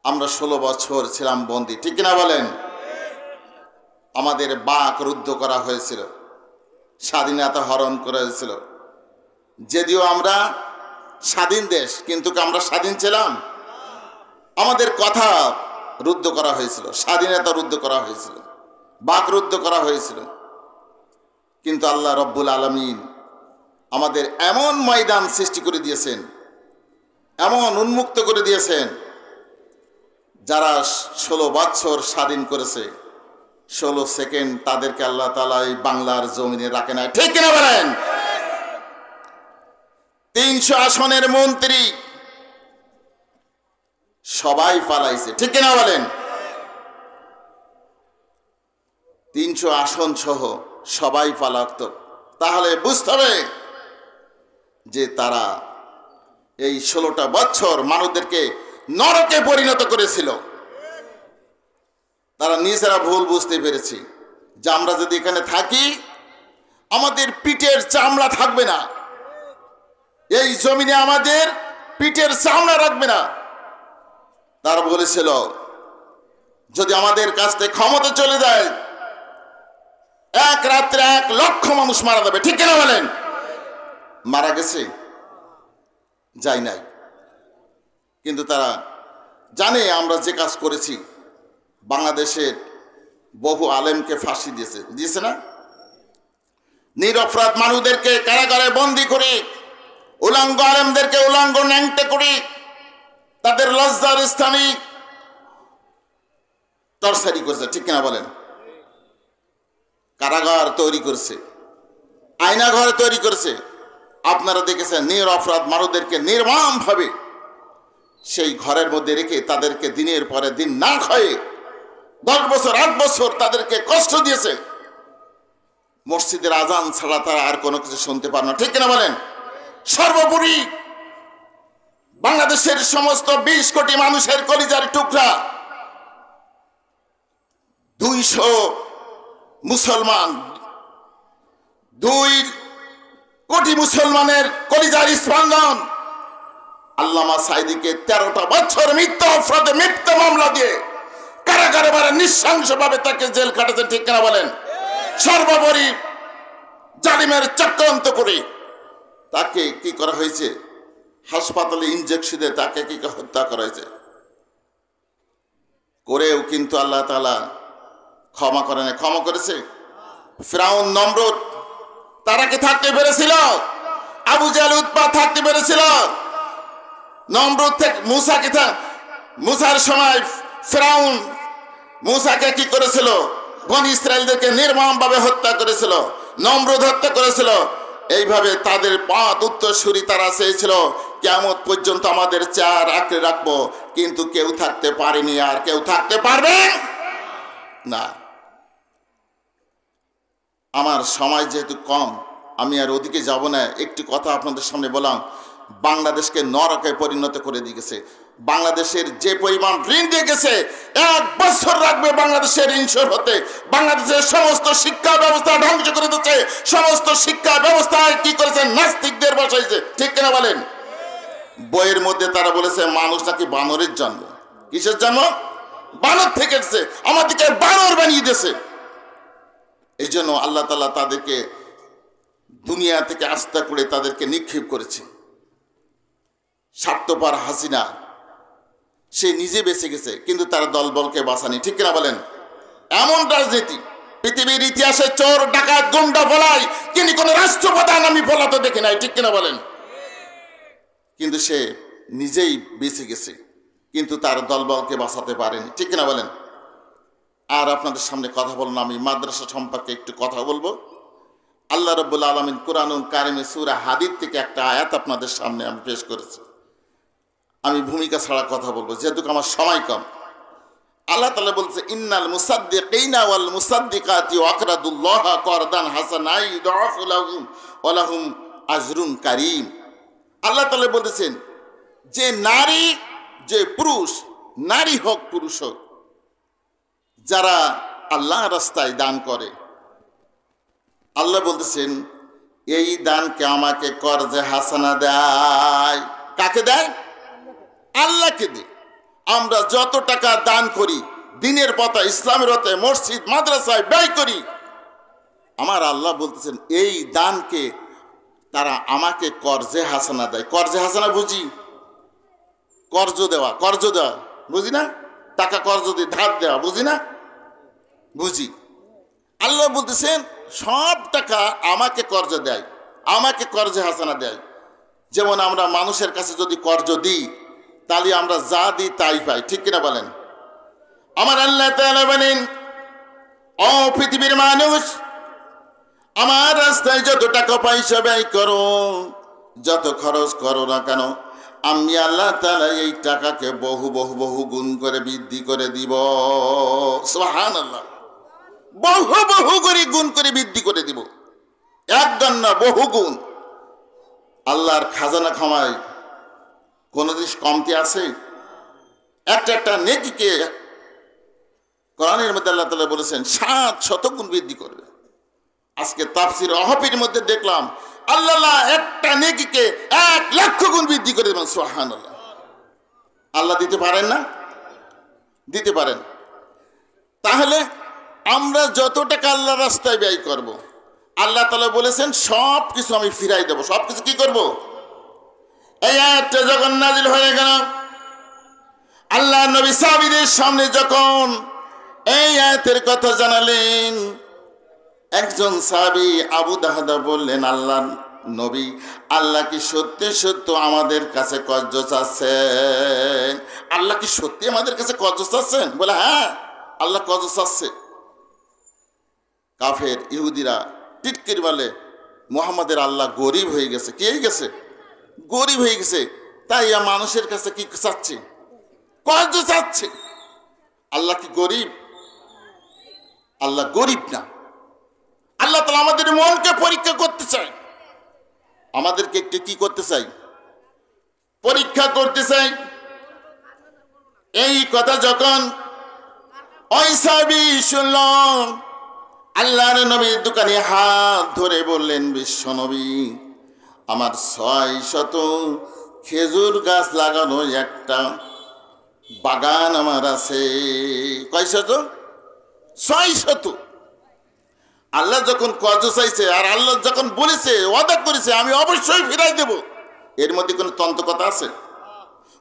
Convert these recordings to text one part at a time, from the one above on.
আমরা 16 বছর ছিলাম বন্দী, ঠিক কিনা বলেন? আমাদের বাক রুদ্ধ করা হয়েছিল, স্বাধীনতা হরণ করা হয়েছিল। যদিও আমরা স্বাধীন দেশ, কিন্তু আমরা স্বাধীন ছিলাম? আমাদের কথা রুদ্ধ করা হয়েছিল, স্বাধীনতা রুদ্ধ করা হয়েছিল, বাক রুদ্ধ করা হয়েছিল। কিন্তু আল্লাহ রব্বুল আলামিন আমাদের এমন ময়দান সৃষ্টি করে দিয়েছেন, এমন উন্মুক্ত করে দিয়েছেন, যারা 16 বছর স্বাধীন করেছে 16 সেকেন্ড তাদেরকে আল্লাহ তাআলা এই বাংলার জমিনে রাখে নাই, ঠিক কিনা বলেন? 300 আসনের মন্ত্রী সবাই পালাইছে, ঠিক কিনা বলেন? 300 আসন সহ সবাই পালাত। তাহলে বুঝতে হবে যে তারা এই 16টা বছর মানুষদেরকে নরকে পরিণত করেছিল। তারা নিজেরা ভুল বুঝতে পেরেছে যে আমরা যদি এখানে থাকি আমাদের পিঠের চামড়া থাকবে না, এই জমিনে আমাদের পিঠের চামড়া রাখবে না। তারা বলেছিল যদি আমাদের কাছ থেকে ক্ষমতা চলে যায় এক রাত্রে 1 লক্ষ মানুষ মারা যাবে, ঠিক কিনা বলেন? মারা গেছে? যায় নাই। কিন্তু তারা জানে আমরা যে কাজ করেছি, বাংলাদেশের বহু আলেমকে ফাঁসি দিয়েছে না? নিরপরাধ মানুষদেরকে কারাগারে বন্দী করে, উলঙ্গ আলেমদেরকে উলঙ্গ ন্যাংটে করে তাদের লজ্জার স্থানে টর্চারি করেছে, ঠিক কিনা বলেন? কারাগার তৈরি করেছে, আয়নাঘর তৈরি করেছে। আপনারা দেখেছেন নিরপরাধ মানুষদেরকে নির্মমভাবে সেই ঘরের মধ্যে রেখে তাদেরকে দিনের পরে দিন না খায়ে 10 বছর 8 বছর তাদেরকে কষ্ট দিয়েছে। মসজিদের আজান ছাড়া তারা আর কোনো কিছু শুনতে পারে না, ঠিক কিনা বলেন? সর্বোপরি বাংলাদেশের সমস্ত 20 কোটি মানুষের কলিজার টুকরা 200 মুসলমান, 2 কোটি মুসলমানের কলিজার স্পন্দন আল্লামা সাঈদীকে 13টা বছর মিথ্যা অপরাধে মিথ্যা মামলা দিয়ে কারাগারে মারা নৃশংসভাবে তাকে জেল খাটাতেন, ঠিক কিনা বলেন? সর্বোপরি জালিমের চক্রান্ত করে তাকে কি করা হয়েছে? হাসপাতালে ইনজেকশন দিয়ে তাকে কি হত্যা করা হয়েছে। করেও কিন্তু আল্লাহ তাআলা ক্ষমা করেন, ক্ষমা করেছে। ফিরাউন, নমরুদ তারা কি থাকতে পেরেছিল? আবু জাহেল, উতবা থাকতে পেরেছিল? নমরুদ থেকে মুসার সময় ফিরাউন মুসাকে কি করেছিল? বনি ইসরায়েলদেরকে নির্মমভাবে হত্যা করেছিল, নমরুদ হত্যা করেছিল। এইভাবে তাদের 5 উত্তরসূরি তারা চেয়েছিল কিয়ামত পর্যন্ত আমাদের চেয়ার আঁকড়ে রাখবো, কিন্তু কেউ থাকতে পারেনি, আর কেউ থাকতে পারবে না। আমার সময় যেহেতু কম, আমি আর ওদিকে যাব না। একটি কথা আপনাদের সামনে বললাম, বাংলাদেশকে নরকে পরিণত করে দিয়েছে। বাংলাদেশের যে পরিমাণ ঋণ দিয়ে গেছে, 1 বছর লাগবে বাংলাদেশের ঋণ শোধ হতে। বাংলাদেশের সমস্ত শিক্ষা ব্যবস্থা ধ্বংস করে দিচ্ছে, সমস্ত শিক্ষা ব্যবস্থায় কি করেছে? নাস্তিকদের বসাইছে, ঠিক কিনা বলেন? বইয়ের মধ্যে তারা বলেছে মানুষ নাকি বানরের জন্ম। কিসের জন্ম? বানর থেকে এসেছে, আমাদেরকে বানর বানিয়ে দিয়েছে। এই জন্য আল্লাহ তাআলা তাদেরকে দুনিয়া থেকে আস্থা করে তাদেরকে নিক্ষেপ করেছে। স্বার্থপর হাসিনা সে নিজে বেঁচে গেছে, কিন্তু তারা দলবলকে বাঁচানি, ঠিক কিনা বলেন? এমন রাজনীতি পৃথিবীর ইতিহাসে চোর, ডাকাত, গুন্ডা ফলায়, কিন্তু কোন রাষ্ট্রপ্রধান আমি ফলাতে দেখি নাই, ঠিক কিনা বলেন? কিন্তু সে নিজেই বেঁচে গেছে, কিন্তু তার দলবলকে বাঁচাতে পারেনি, ঠিক কিনা বলেন? আর আপনাদের সামনে কথা বলবো, আমি মাদ্রাসা সম্পর্কে একটু কথা বলবো। আল্লাহ রাব্বুল আলামিন কুরআনুল কারিমে সূরা হাদীদ থেকে একটা আয়াত আপনাদের সামনে আমি পেশ করেছি। আমি ভূমিকা ছাড়া কথা বলবো যেহেতু আমার সময় কম। আল্লাহ তাআলা বলছে, ইন্নাল মুসাদ্দিকিনা ওয়াল মুসাদ্দিকাতি ওয়াকরাদুল্লাহ করদান হাসানা ইউদাফু লাহুম ওয়া লাহুম আজরুন কারীম। আল্লাহ তাআলা বলেছেন যে নারী, যে পুরুষ, নারী হোক পুরুষ হোক, যারা আল্লাহর রাস্তায় দান করে, আল্লাহ বলতেছেন এই দানকে আমাকে করজে হাসানা দেয়। কাকে দেয়? আল্লাহকে দেয়। আমরা যত টাকা দান করি, দিনের পথে, ইসলামের পথে, মসজিদ মাদ্রাসায় ব্যয় করি, আমার আল্লাহ বলতেছেন এই দানকে তারা আমাকে কর্জে হাসানা দেয়। কর্জে হাসানা বুঝি? কর্জ দেওয়া, বুঝি না? টাকা কর্জ দিয়ে ধার দেওয়া, বুঝি না? বুঝি। আল্লাহ বলতেছেন সব টাকা আমাকে কর্জ দেয়, আমাকে কর্জে হাসানা দেয়। যেমন আমরা মানুষের কাছে যদি কর্জ দিই, তাহলে আমরা যা দিই তাই পাই, ঠিক কিনা বলেন? আমার আল্লাহ তাআলা বলেন, ও পৃথিবীর মানুষ, আমার রাস্তায় যত টাকা পয়সা ব্যয় করো, যত খরচ করো না কেন, আমি আল্লাহ তাআলা এই টাকাকে বহু বহু বহু গুণ করে বৃদ্ধি করে দিব। সুবহানাল্লাহ। বহু বহু করে গুণ করে বৃদ্ধি করে দিব, একদম না, বহু গুণ। আল্লাহর খাজানা খামায় কোন জিনিস কমতি আছে? একটা নেকিকে কোরআনের মধ্যে আল্লাহ তাআলা বলেছেন 700 গুণ বৃদ্ধি করবে। আজকে তাফসীর ওয়াহবির মধ্যে দেখলাম আল্লাহ একটা নেকিকে 1,00,000 গুণ বৃদ্ধি করে দেবেন। সুবহানাল্লাহ। আল্লাহ দিতে পারেন না? দিতে পারেন। তাহলে আমরা যত টাকা আল্লাহর রাস্তায় ব্যয় করব, আল্লাহ তাআলা বলেছেন সব কিছু আমি ফিরাই দেব। সব কিছু কি করব? এই আয়াতটা যখন নাজিল হয়ে গেল, আল্লাহ নবী সাহাবীদের সামনে যখন এই আয়াতের কথা জানালেন, একজন সাহাবী আবু দাহদা বললেন, আল্লাহ নবী, আল্লাহ কি সত্যি সত্য আমাদের কাছে কর্জ চাচ্ছেন? আল্লাহ কি সত্যি আমাদের কাছে কর্জ চাচ্ছেন? বলে হ্যাঁ, আল্লাহ কর্জ চাচ্ছে। কাফের ইহুদিরা টিটকির বলে, মুহাম্মাদের আল্লাহ গরিব হয়ে গেছে। কি হয়ে গেছে? গরিব হয়ে গেছে, তাই মানুষের কাছে কি চাচ্ছে? কর্জ চাচ্ছে। আল্লাহ কি গরিব? আল্লাহ গরিব না। আল্লাহ তাআলা আমাদের মনকে পরীক্ষা করতে চাই, আমাদেরকে একটু কি করতে চাই? পরীক্ষা করতে চাই। এই কথা যখন ওই সাহাবী শুনল, আল্লাহর নবীর দোকানে হাত ধরে বললেন, বিশ্ব নবী, আমার 600 খেজুর গাছ লাগানো একটা বাগান আমার আছে। কয় শত? 600। আল্লাহ যখন কর্জ চাইছে আর আল্লাহ যখন বলেছে, ওয়াদা করেছে আমি অবশ্যই ফিরাই দেব, এর মধ্যে কোনো তন্ত্রকথা আছে?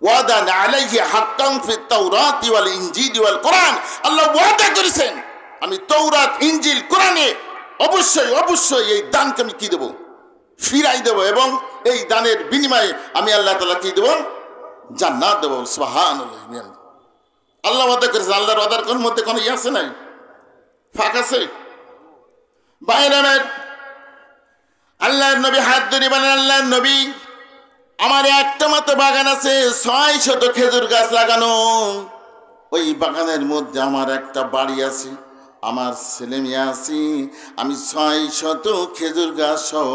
ওয়াদা আলাইহি হাক্কান ফিত তাওরাতি ওয়াল ইনজিল ওয়াল কোরআন। আল্লাহ ওয়াদা করেছেন আমি তাওরাত, ইনজিল, কোরআনে অবশ্যই অবশ্যই এই দানকে আমি কি দেব? ফিরাই দেব, এবং এই দানের বিনিময়ে আমি আল্লাহ তাআলা কি দেব? জান্নাত দেব। সুবহানাল্লাহ। আল্লাহ ওয়াদা করেছেন। আল্লাহর ওয়াদার কোন মধ্যে কোনো আছে নাই? ফাঁক আছে? বাইরে আল্লাহর নবী হাত ধরে বলেন, আল্লাহর নবী, আমার একটা মাত্র বাগান আছে, 600 খেজুর গাছ লাগানো। ওই বাগানের মধ্যে আমার একটা বাড়ি আছে, আমার ছেলে মেয়ে আছে। আমি 600 খেজুর গাছ সহ,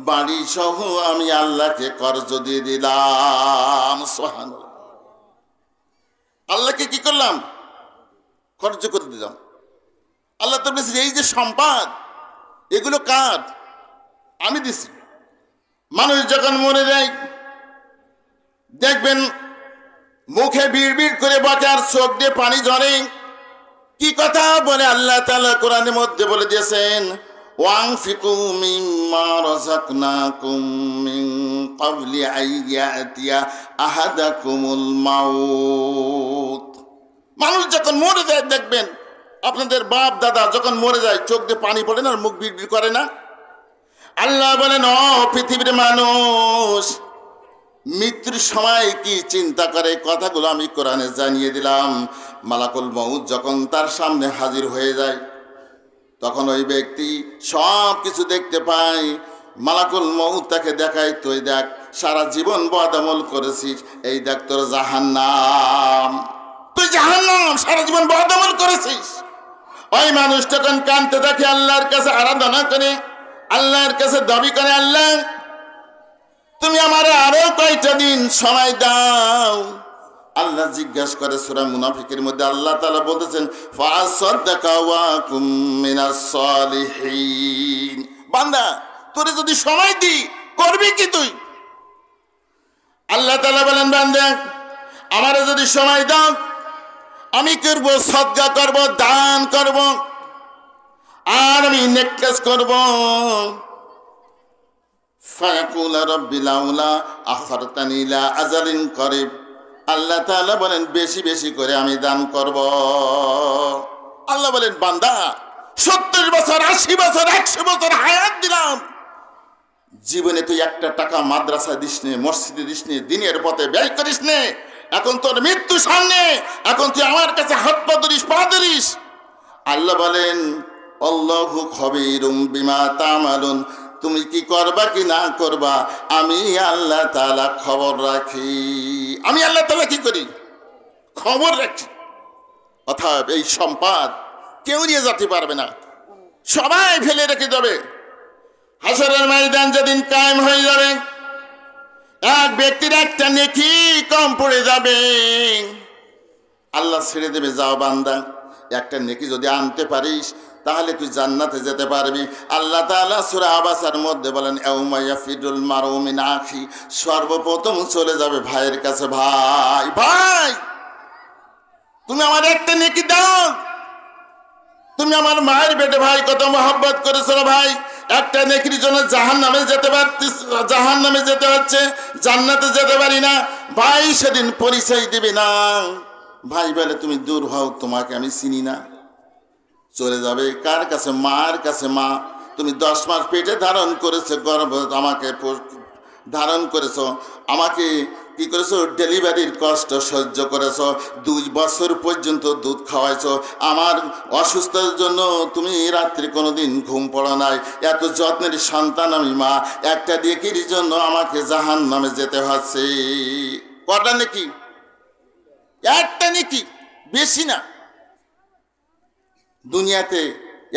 বাড়ি সহ আমি আল্লাহকে কর্জ দিয়ে দিলাম। সুবহানাল্লাহ। আল্লাহকে কি করলাম? কর্জ করে দিলাম। আল্লাহ তো বলেছে এই যে সম্পদ, এগুলো কার? আমি দিছি। মানুষ যখন মরে যায় দেখবেন মুখে বিড় বিড় করে বকে আর চোখ দিয়ে পানি ঝরে। কি কথা বলে? আল্লাহ তাআলা কোরআনের মধ্যে বলে দিয়েছেন, ওয়ানফিকু মিম্মা রাযাকনাকুম মিন ক্বাবলি আইয়াতিয়া আহাদাকুমুল মাউত। মানুষ যখন মরে যায় দেখবেন, আপনাদের বাপ দাদা যখন মরে যায় চোখ দিয়ে পানি পড়ে না, মুখ বিড় বিড় করে না? আল্লাহ বলেন, ও পৃথিবীর মানুষ, মৃত্যুর সময় কি চিন্তা করে, কথাগুলো আমি কোরআনে জানিয়ে দিলাম। মালাকুল মউত যখন তার সামনে হাজির হয়ে যায়, তখন ওই ব্যক্তি সব কিছু দেখতে পায়। মালাকুল মউত তাকে দেখায়, তুই দেখ সারা জীবন বদআমল করেছিস, এই দেখ তোর জাহান্নাম, তুই জাহান্নাম, সারা জীবন বদআমল করেছিস। ওই মানুষ তখন কাঁদতে দেখে, আল্লাহর কাছে আরাধনা করে, আল্লাহর কাছে দাবি করে, আল্লাহ তুমি আমার আরো কয়টা দিন সময় দাও। আল্লাহ জিজ্ঞাসা করে সূরা মুনাফিকের মধ্যে আল্লাহ তাআলা বলতেছেন, ফাসাদাকা ওয়া কুম মিনাস সালিহিন। বান্দা, তোরে যদি সময় দিই করবি কি তুই? আল্লাহ তাআলা বলেন, বান্দা আমারে যদি সময় দাও, আমি করব সদকা করব, দান করব, আর আমি নেক কাজ করব। ফায়াকুল রব্বি লাউলা আখারতানি ইলা আজালিন করিব। আল্লাহ তাআলা বলেন বেশি বেশি করে আমি দান করব। আল্লাহ বলেন বান্দা 70 বছর 80 বছর 100 বছর হায়াত দিলাম, জীবনে তুই একটা টাকা মাদ্রাসা দিস নে, মসজিদে দিস নে, দিনের পথে ব্যয় করিস নে। এখন তোর মৃত্যু সামনে, এখন তুই আমার কাছে হাত পা ধরিস, পা ধরিস। আল্লাহ বলেন আল্লাহু খবীরুম বিমা তা'মালুন, তুমি কি করবা কি না করবা আমি আল্লাহ তাআলা খবর রাখি। আমি আল্লাহ তাআলা কি করি? খবর রাখি। অর্থাৎ এই সম্পদ কেউ নিয়ে যেতে পারবে না, সবাই ফেলে রেখে যাবে। হাসরের ময়দান যেদিন কায়েম হয়ে যাবে, এক ব্যক্তির একটা নেকি কম পড়ে যাবে, আল্লাহ ছেড়ে দেবে, যাও বান্দা একটা নেকি যদি আনতে পারিস তাহলে তুই জান্নাতে যেতে পারবি। আল্লাহ তাআলা সূরা আবাসার মধ্যে বলেন ইয়াউমা ইয়াফিরুল মারউ মিন আখি, সর্বপ্রথম চলে যাবে ভাইয়ের কাছে। ভাই ভাই তুমি আমার একটা নেকি দাও, তুমি আমার মায়ের পেটে ভাই কত মহব্বত করেছো ভাই, একটা নেকির জন্য জাহান্নামে যেতে পারতিস, জাহান্নামে যেতে হচ্ছে, জান্নাতে যেতে পারি না। ভাই সেদিন পরিচয় দিবে না, ভাই বলে তুমি দূর হও, তোমাকে আমি চিনি না। চলে যাবে কার কাছে? মার কাছে। মা তুমি 10 মাস পেটে ধারণ করেছো, গর্ভ আমাকে ধারণ করেছো, আমাকে কি করেছো? ডেলিভারির কষ্ট সহ্য করেছো, 2 বছর পর্যন্ত দুধ খাওয়াইছো, আমার অসুস্থতার জন্য তুমি রাত্রে কোনোদিন ঘুম পড়ো নাই, এত যত্নের সন্তান আমি মা, একটা নেকির জন্য আমাকে জাহান্নামে যেতে হচ্ছে। কটা নেকি? একটা নেকি, বেশি না। দুনিয়াতে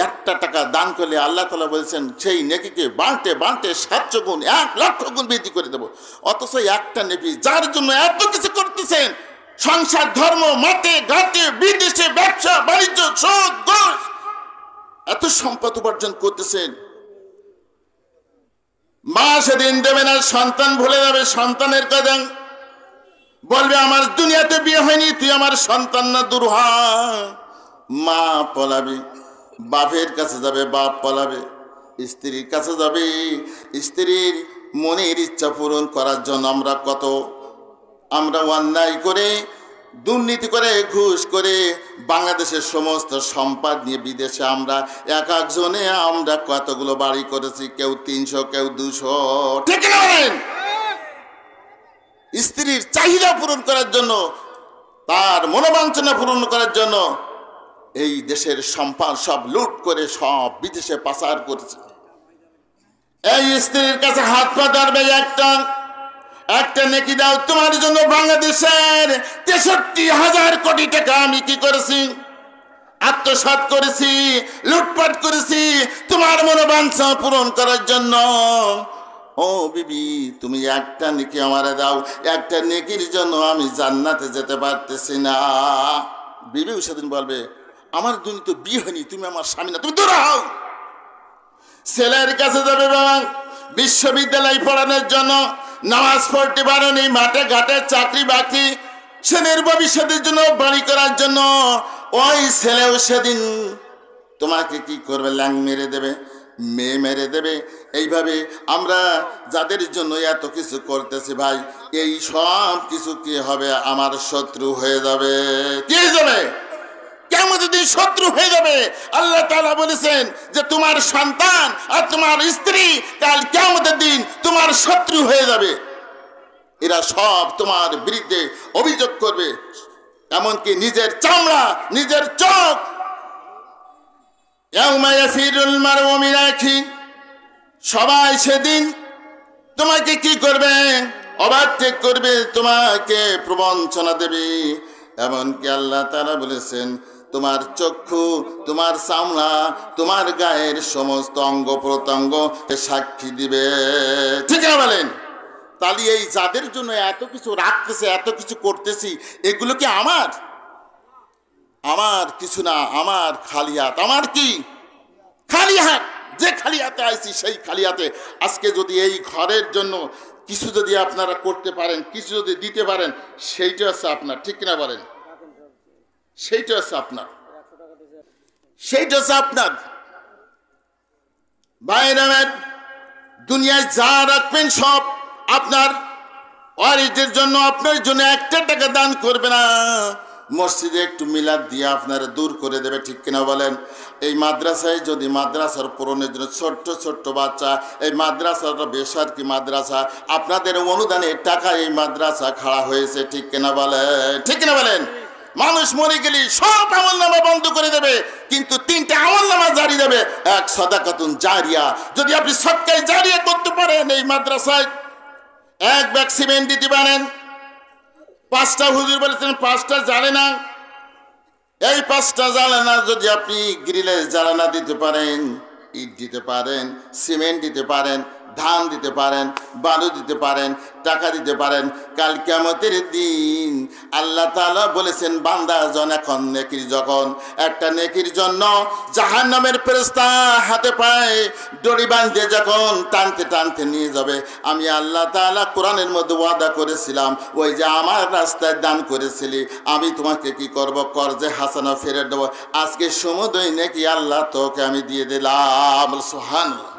একটা টাকা দান করলে আল্লাহ তাআলা বলছেন সেই নেকিকে বাঁটতে বাঁটতে 700 গুণ 1 লক্ষ গুণ বৃদ্ধি করে দেবো। অথচ একটা নেকি যার জন্য এত কিছু করতেছেন, সংসার, ধর্ম, মাঠে ঘাটে, বিদেশে, ব্যবসা বাণিজ্য, সুদ ঘুষ, এত সম্পদ উপার্জন করতেছেন, মা সেদিন দেবে না, সন্তান ভুলে যাবে সন্তানের কথা, বলবে আমার দুনিয়াতে বিয়ে হয়নি, তুই আমার সন্তান না, দূর হ। মা পলাবে, বাপের কাছে যাবে, বাপ পলাবে, স্ত্রীর কাছে যাবে, স্ত্রীর মনের ইচ্ছা পূরণ করার জন্য আমরা অন্যায় করে, দুর্নীতি করে, ঘুষ করে বাংলাদেশের সমস্ত সম্পদ নিয়ে বিদেশে আমরা এক একজনে আমরা কতগুলো বাড়ি করেছি, কেউ 300, কেউ 200, ঠিক না বলেন? স্ত্রীর চাহিদা পূরণ করার জন্য, তার মনোবাঞ্ছনা পূরণ করার জন্য এই দেশের সম্পদ সব লুট করে সব বিদেশে পাচার করেছে। এই স্ত্রীর কাছে হাত পা ধরবে, একটা নেকি দাও, তোমার জন্য বাংলাদেশের 63,000 কোটি টাকা আমি কি করেছি? আত্মসাৎ করেছি, লুটপাট করেছি তোমার মনোবাঞ্ছা পূরণ করার জন্য। ও বিবি তুমি একটা নেকি আমারে দাও, একটা নেকির জন্য আমি জান্নাতে যেতে পারতেছি না। বিবিও সেদিন বলবে আমার দুনিয়া তো বিয়ে হয়নি, তুমি আমার স্বামী না, তুমি দূর হও। ছেলের কাছে যাবে, বাবা বিশ্ববিদ্যালয় পড়ানোর জন্য, নামাজ পড়তে পারোনি, মাঠে ঘাটে চাকরি বাকরি, ছেলের ভবিষ্যতের জন্য বাড়ি করার জন্য, ওই ছেলেও সেদিন তোমাকে কি করবে? ল্যাং মেরে দেবে, মেয়ে মেরে দেবে। এইভাবে আমরা যাদের জন্য এত কিছু করতেছি ভাই, এই সব কিছু কি হবে? আমার শত্রু হয়ে যাবে। কি হয়ে যাবে? কিয়ামতের দিন শত্রু হয়ে যাবে। আল্লাহ তাআলা বলেছেন যে তোমার সন্তান আর তোমার স্ত্রী কাল কিয়ামতের দিন তোমার শত্রু হয়ে যাবে। এরা সব তোমার বিরুদ্ধে অভিযোগ করবে, এমনকি নিজের চামড়া, নিজের চোখ। ইয়াউমা ইয়াফিরুল মারউ মিন আখি, সবাই সেদিন তোমাকে কি করবে? অবাধ্য করবে, তোমাকে প্রবঞ্চনা দেবে। এমনকি আল্লাহ তাআলা বলেছেন তোমার চক্ষু, তোমার চামড়া, তোমার গায়ের সমস্ত অঙ্গ প্রত্যঙ্গ সাক্ষী দিবে। ঠিক না বলেন? তাহলে এই যাদের জন্য এত কিছু রাখতেছে, এত কিছু করতেছি, এগুলো কি আমার? আমার কিছু না, আমার খালি হাত। আমার কি? খালি হাত। যে খালি হাতে আইছি সেই খালি হাতে আজকে যদি এই ঘরের জন্য কিছু যদি আপনারা করতে পারেন, কিছু যদি দিতে পারেন, সেইটা হচ্ছে আপনার, ঠিক কিনা বলেন? সেইটা হচ্ছে আপনার, সেইটা হচ্ছে আপনার। ভাইরামের দুনিয়ায় যা রাখবেন সব আপনার ওয়ারিসদের জন্য, আপনার জন্য একটা টাকা দান করবে না। মসজিদে একটু মিলাদ দিয়ে আপনারা দূর করে দেবে, ঠিক কিনা বলেন? এই মাদ্রাসায় যদি মাদ্রাসার পূরণের জন্য ছোট্ট ছোট্ট বাচ্চা, এই মাদ্রাসাটা বেসরকারি মাদ্রাসা, আপনাদের অনুদানে টাকা এই মাদ্রাসা খাড়া হয়েছে, ঠিক কিনা বলেন? ঠিক কিনা বলেন? মানুষ মরে গেলে সব আমলনামা বন্ধ করে দেবে, কিন্তু তিনটা আমলনামা জারি দেবে। এক, সাদাকাতুন জারিয়া, যদি আপনি সদকায়ে জারিয়া করতে পারেন, এই মাদ্রাসায় এক ব্যাগ সিমেন্ট দিতে পারেন। 5টা হুজুর বলেছেন 5টা জ্বালানা, এই 5টা জ্বালানা যদি আপনি গ্রিলে জ্বালানা দিতে পারেন, ইট দিতে পারেন, সিমেন্ট দিতে পারেন, ধান দিতে পারেন, বালু দিতে পারেন, টাকা দিতে পারেন, কাল কিয়ামতের দিন আল্লাহ তাআলা বলেছেন, বান্দা এখন নেকির, যখন একটা নেকির জন্য জাহান্নামের ফেরেশতা হাতে পায়ে দড়ি বাঁধে যখন টানতে টানতে নিয়ে যাবে, আমি আল্লাহ তাআলা কোরআনের মধ্যে ওয়াদা করেছিলাম, ওই যে আমার রাস্তায় দান করেছিলি, আমি তোমাকে কি করব, কর্জে হাসানা ফেরত দেবো। আজকে সমুদয় নেকি আল্লাহ তোকে আমি দিয়ে দিলাম। সুবহানাল্লাহ।